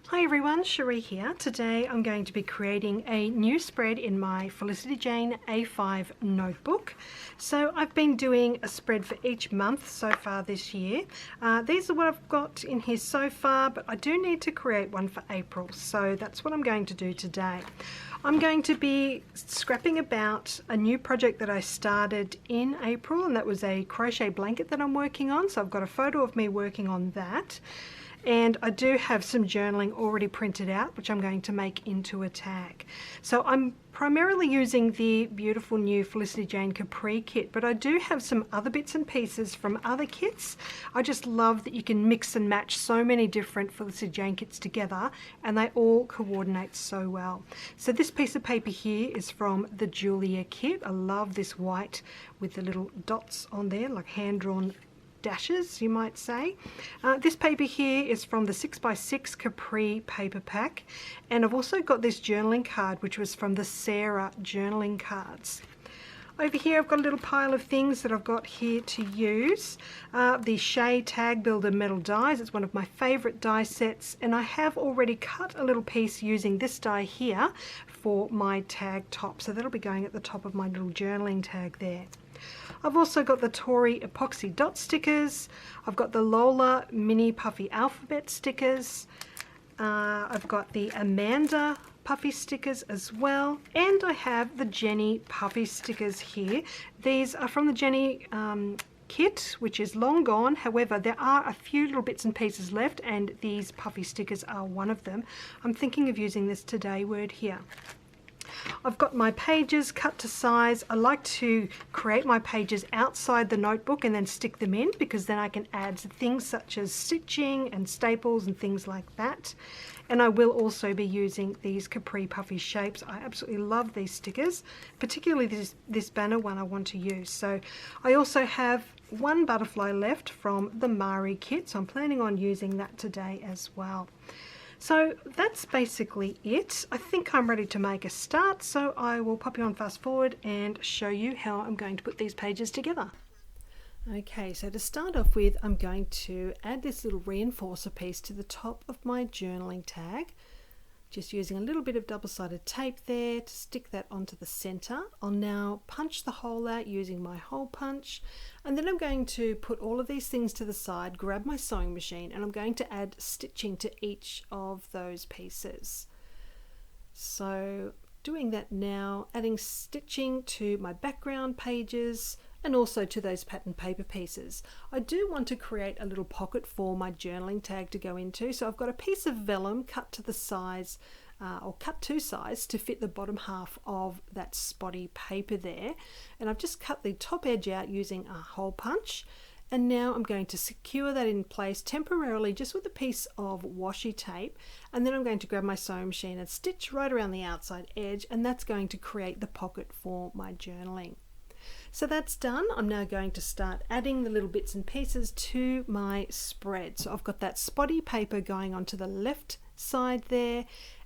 Hi everyone, Sheree here. Today I'm going to be creating a new spread in my Felicity Jane A5 notebook. So I've been doing a spread for each month so far this year. These are what I've got in here so far, but I do need to create one for April, so that's what I'm going to do today. I'm going to be scrapping about a new project that I started in April, and that was a crochet blanket that I'm working on. So I've got a photo of me working on that. And I do have some journaling already printed out, which I'm going to make into a tag. So I'm primarily using the beautiful new Felicity Jane Capri kit, but I do have some other bits and pieces from other kits. I just love that you can mix and match so many different Felicity Jane kits together, and they all coordinate so well. So this piece of paper here is from the Julia kit. I love this white with the little dots on there, like hand-drawn dashes, you might say. This paper here is from the 6x6 Capri paper pack, and I've also got this journaling card which was from the Sarah journaling cards. Over here I've got a little pile of things that I've got here to use. The Sheree Tag Builder metal dies. It's one of my favourite die sets, and I have already cut a little piece using this die here for my tag top, so that'll be going at the top of my little journaling tag there. I've also got the Tory epoxy dot stickers. I've got the Lola mini puffy alphabet stickers. I've got the Amanda puffy stickers as well, and I have the Jenny puffy stickers here. These are from the Jenny kit, which is long gone. However, there are a few little bits and pieces left, and these puffy stickers are one of them. I'm thinking of using this today word here. I've got my pages cut to size. I like to create my pages outside the notebook and then stick them in, because then I can add things such as stitching and staples and things like that. And I will also be using these Capri puffy shapes. I absolutely love these stickers, particularly this banner one I want to use. So I also have one butterfly left from the Mari kit, so I'm planning on using that today as well. So that's basically it. I think I'm ready to make a start, so I will pop you on fast forward and show you how I'm going to put these pages together. Okay, so to start off with, I'm going to add this little reinforcer piece to the top of my journaling tag. Just using a little bit of double-sided tape there to stick that onto the center. I'll now punch the hole out using my hole punch, and then I'm going to put all of these things to the side, grab my sewing machine, and I'm going to add stitching to each of those pieces. So doing that now, adding stitching to my background pages and also to those pattern paper pieces. I do want to create a little pocket for my journaling tag to go into, so I've got a piece of vellum cut to the size, or cut to size to fit the bottom half of that spotty paper there, and I've just cut the top edge out using a hole punch. And now I'm going to secure that in place temporarily just with a piece of washi tape, and then I'm going to grab my sewing machine and stitch right around the outside edge, and that's going to create the pocket for my journaling. So that's done. I'm now going to start adding the little bits and pieces to my spread. So I've got that spotty paper going onto the left side there,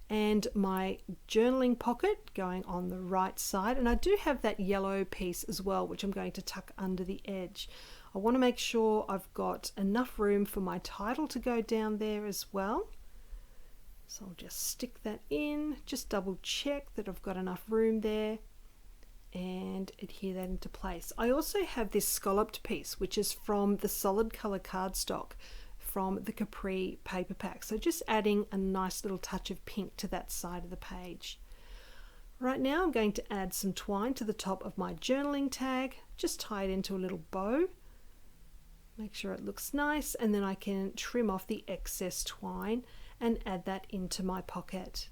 and my journaling pocket going on the right side, and I do have that yellow piece as well, which I'm going to tuck under the edge. I want to make sure I've got enough room for my title to go down there as well. So I'll just stick that in, just double check that I've got enough room there, and adhere that into place. I also have this scalloped piece, which is from the solid color cardstock from the Capri paper pack. So just adding a nice little touch of pink to that side of the page. Right now I'm going to add some twine to the top of my journaling tag, just tie it into a little bow. Make sure it looks nice, and then I can trim off the excess twine and add that into my pocket.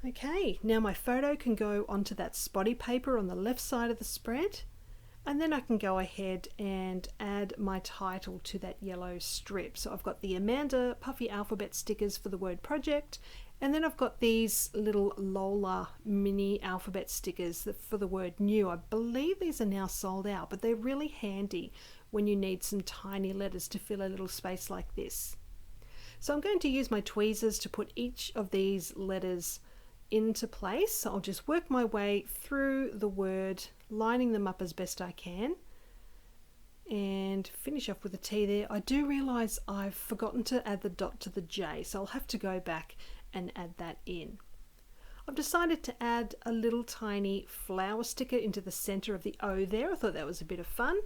Okay, now my photo can go onto that spotty paper on the left side of the spread, and then I can go ahead and add my title to that yellow strip. So I've got the Amanda puffy alphabet stickers for the word project, and then I've got these little Lola mini alphabet stickers for the word new. I believe these are now sold out, but they're really handy when you need some tiny letters to fill a little space like this. So I'm going to use my tweezers to put each of these letters into place. So I'll just work my way through the word, lining them up as best I can, and finish off with a T there. I do realise I've forgotten to add the dot to the J, so I'll have to go back and add that in. I've decided to add a little tiny flower sticker into the centre of the O there. I thought that was a bit of fun.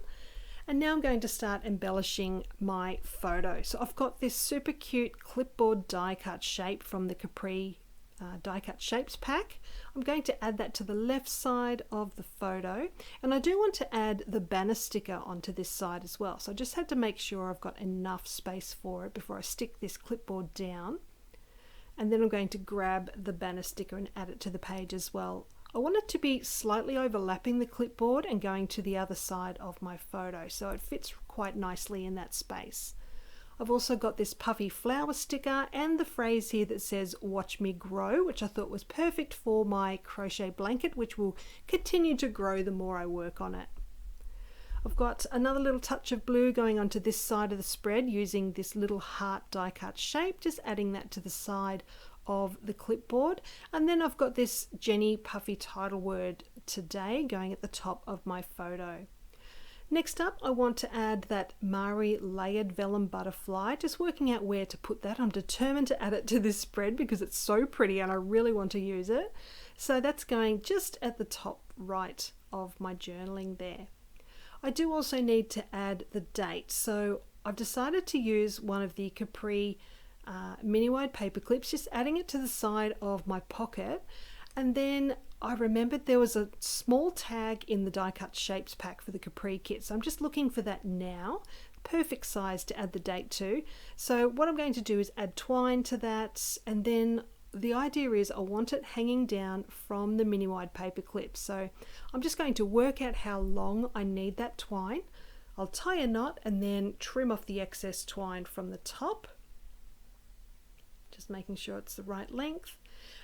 And now I'm going to start embellishing my photo. So I've got this super cute clipboard die cut shape from the Capri die cut shapes pack. I'm going to add that to the left side of the photo, and I do want to add the banner sticker onto this side as well. So I just had to make sure I've got enough space for it before I stick this clipboard down. And then I'm going to grab the banner sticker and add it to the page as well. I want it to be slightly overlapping the clipboard and going to the other side of my photo, so it fits quite nicely in that space. I've also got this puffy flower sticker and the phrase here that says "Watch me grow," which I thought was perfect for my crochet blanket, which will continue to grow the more I work on it. I've got another little touch of blue going onto this side of the spread using this little heart die cut shape, just adding that to the side of the clipboard. And then I've got this Jenny puffy title word today going at the top of my photo. Next up, I want to add that Mari layered vellum butterfly, just working out where to put that. I'm determined to add it to this spread because it's so pretty and I really want to use it. So that's going just at the top right of my journaling there. I do also need to add the date, so I've decided to use one of the Capri mini wide paper clips, just adding it to the side of my pocket. And then I remembered there was a small tag in the die cut shapes pack for the Capri kit, so I'm just looking for that now. Perfect size to add the date to. So what I'm going to do is add twine to that, and then the idea is I want it hanging down from the mini wide paper clip. So I'm just going to work out how long I need that twine. I'll tie a knot and then trim off the excess twine from the top, just making sure it's the right length.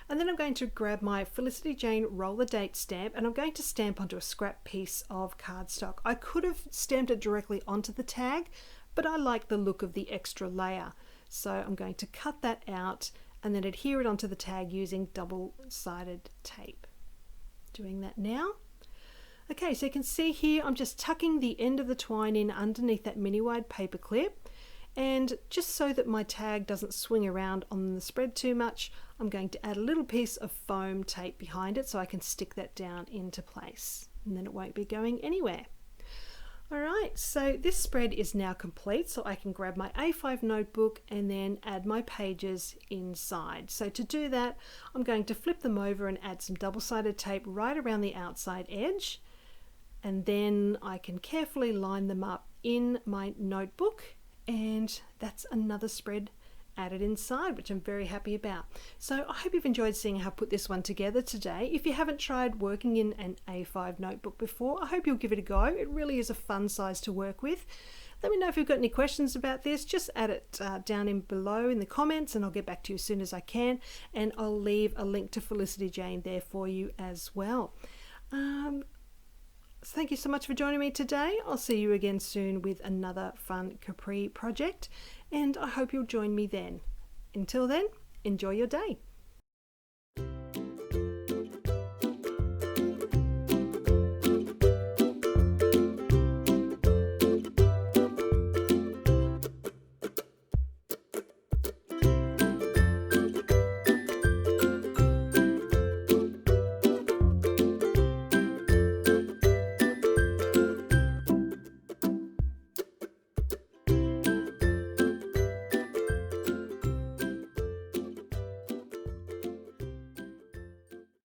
And then I'm going to grab my Felicity Jane roller date stamp, and I'm going to stamp onto a scrap piece of cardstock. I could have stamped it directly onto the tag, but I like the look of the extra layer. So I'm going to cut that out and then adhere it onto the tag using double-sided tape. Doing that now. Okay, so you can see here I'm just tucking the end of the twine in underneath that mini wide paper clip, and just so that my tag doesn't swing around on the spread too much, I'm going to add a little piece of foam tape behind it so I can stick that down into place, and then it won't be going anywhere. Alright, so this spread is now complete, so I can grab my A5 notebook and then add my pages inside. So to do that, I'm going to flip them over and add some double-sided tape right around the outside edge, and then I can carefully line them up in my notebook, and that's another spread added inside, which I'm very happy about. So I hope you've enjoyed seeing how I put this one together today. If you haven't tried working in an A5 notebook before, I hope you'll give it a go. It really is a fun size to work with. Let me know if you've got any questions about this. Just add it down in below in the comments, and I'll get back to you as soon as I can, and I'll leave a link to Felicity Jane there for you as well. Thank you so much for joining me today. I'll see you again soon with another fun Capri project, and I hope you'll join me then. Until then, enjoy your day.